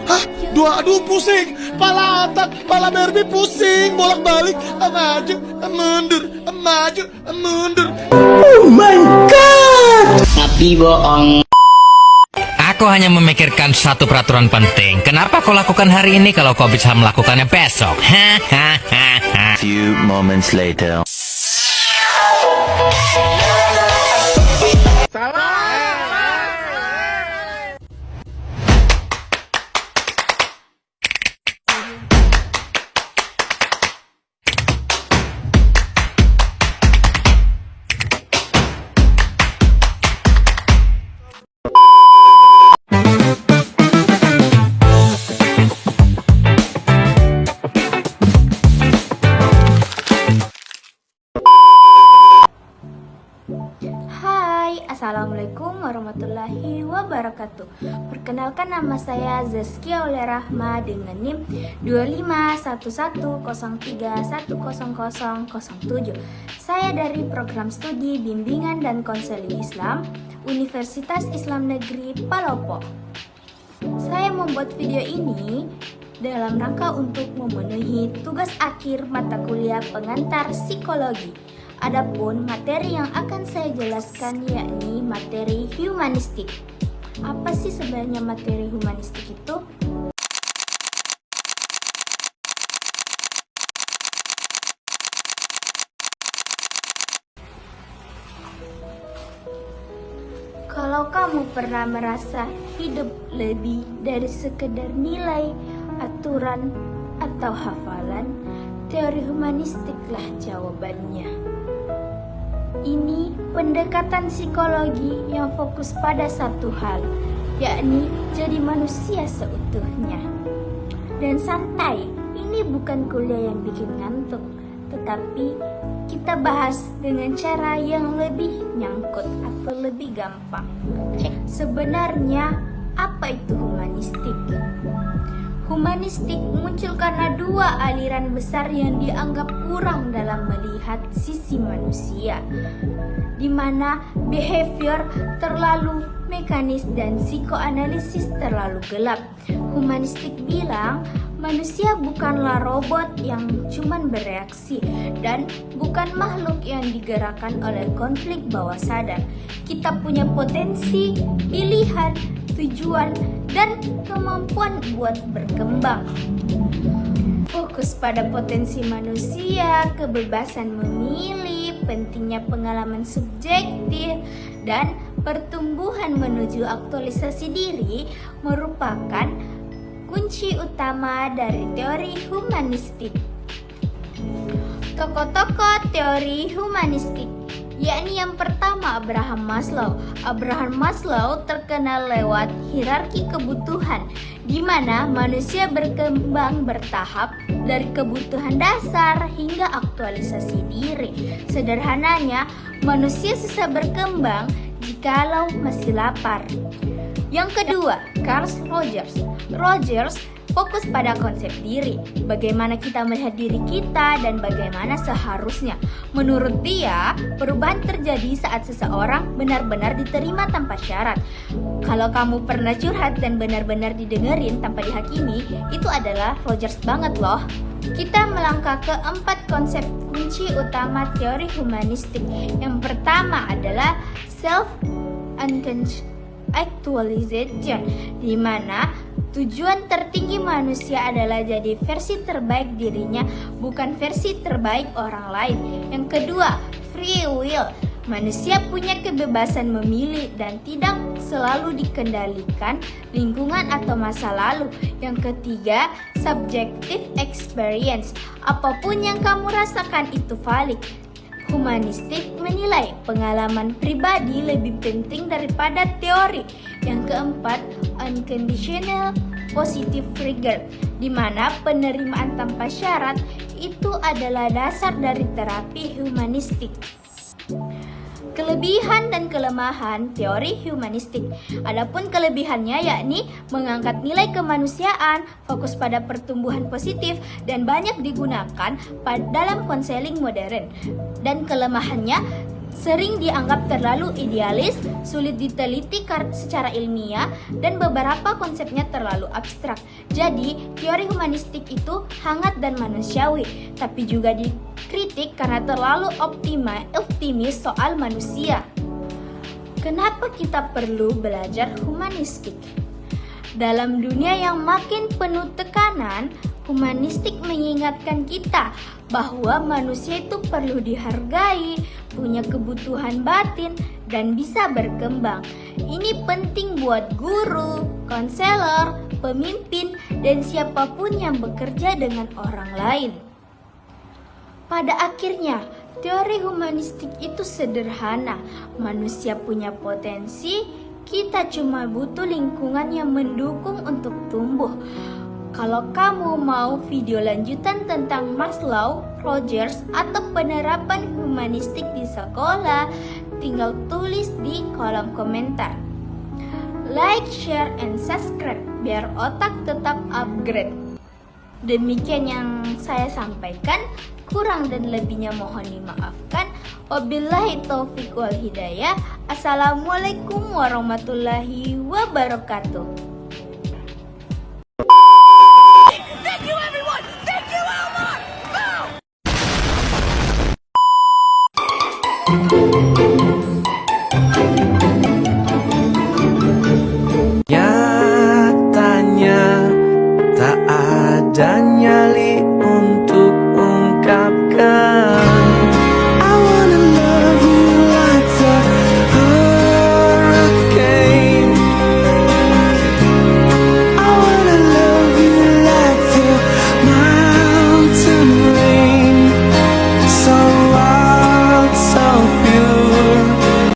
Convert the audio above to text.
Hah? Aduh pusing. Pala otak, pala Barbie pusing. Bolak-balik. Maju, mundur. Maju, mundur. Oh my God. Tapi bohong. Aku hanya memikirkan satu peraturan penting. Kenapa kau lakukan hari ini kalau kau bisa melakukannya besok? Few moments later. Hai, Assalamualaikum warahmatullahi wabarakatuh. Perkenalkan, nama saya Zaskia Aulia Rahma dengan NIM 251103100007. Saya dari Program Studi Bimbingan dan Konseling Islam Universitas Islam Negeri Palopo. Saya membuat video ini dalam rangka untuk memenuhi tugas akhir mata kuliah pengantar psikologi. Adapun materi yang akan saya jelaskan yakni materi humanistik. Apa sih sebenarnya materi humanistik itu? Kalau kamu pernah merasa hidup lebih dari sekedar nilai, aturan, atau hafalan, teori humanistiklah jawabannya. Ini pendekatan psikologi yang fokus pada satu hal, yakni jadi manusia seutuhnya. Dan santai, ini bukan kuliah yang bikin ngantuk, tetapi kita bahas dengan cara yang lebih nyangkut atau lebih gampang. Sebenarnya, apa itu humanistik? Humanistik muncul karena dua aliran besar yang dianggap kurang dalam melihat sisi manusia, di mana behavior terlalu mekanis dan psikoanalisis terlalu gelap. Humanistik bilang manusia bukanlah robot yang cuman bereaksi dan bukan makhluk yang digerakkan oleh konflik bawah sadar. Kita punya potensi, pilihan, tujuan, dan kemampuan buat berkembang. Fokus pada potensi manusia, kebebasan memilih, pentingnya pengalaman subjektif, dan pertumbuhan menuju aktualisasi diri merupakan kunci utama dari teori humanistik. Tokoh-tokoh teori humanistik, yakni yang pertama Abraham Maslow. Abraham Maslow terkenal lewat hierarki kebutuhan, di mana manusia berkembang bertahap dari kebutuhan dasar hingga aktualisasi diri. Sederhananya, manusia susah berkembang jikalau masih lapar. Yang kedua, Carl Rogers. Rogers fokus pada konsep diri, bagaimana kita melihat diri kita dan bagaimana seharusnya. Menurut dia, perubahan terjadi saat seseorang benar-benar diterima tanpa syarat. Kalau kamu pernah curhat dan benar-benar didengerin tanpa dihakimi, itu adalah Rogers banget loh. Kita melangkah ke 4 konsep kunci utama teori humanistik. Yang pertama adalah self-actualization, di mana tujuan tertinggi manusia adalah jadi versi terbaik dirinya, bukan versi terbaik orang lain. Yang kedua, free will. Manusia punya kebebasan memilih dan tidak selalu dikendalikan lingkungan atau masa lalu. Yang ketiga, subjective experience. Apapun yang kamu rasakan itu valid. Humanistik menilai pengalaman pribadi lebih penting daripada teori. Yang keempat, unconditional positive trigger, di mana penerimaan tanpa syarat itu adalah dasar dari terapi humanistik. Kelebihan dan kelemahan teori humanistik. Adapun kelebihannya yakni mengangkat nilai kemanusiaan, fokus pada pertumbuhan positif, dan banyak digunakan dalam konseling modern. Dan kelemahannya sering dianggap terlalu idealis, sulit diteliti secara ilmiah, dan beberapa konsepnya terlalu abstrak. Jadi, teori humanistik itu hangat dan manusiawi, tapi juga dikritik karena terlalu optimis soal manusia. Kenapa kita perlu belajar humanistik? Dalam dunia yang makin penuh tekanan, humanistik mengingatkan kita bahwa manusia itu perlu dihargai, punya kebutuhan batin, dan bisa berkembang. Ini penting buat guru, konselor, pemimpin, dan siapapun yang bekerja dengan orang lain. Pada akhirnya, teori humanistik itu sederhana. Manusia punya potensi, kita cuma butuh lingkungan yang mendukung untuk tumbuh. Kalau kamu mau video lanjutan tentang Maslow, Rogers, atau penerapan humanistik di sekolah, tinggal tulis di kolom komentar. Like, share, and subscribe biar otak tetap upgrade. Demikian yang saya sampaikan, kurang dan lebihnya mohon dimaafkan. Wabillahi taufiq wal hidayah. Assalamualaikum warahmatullahi wabarakatuh.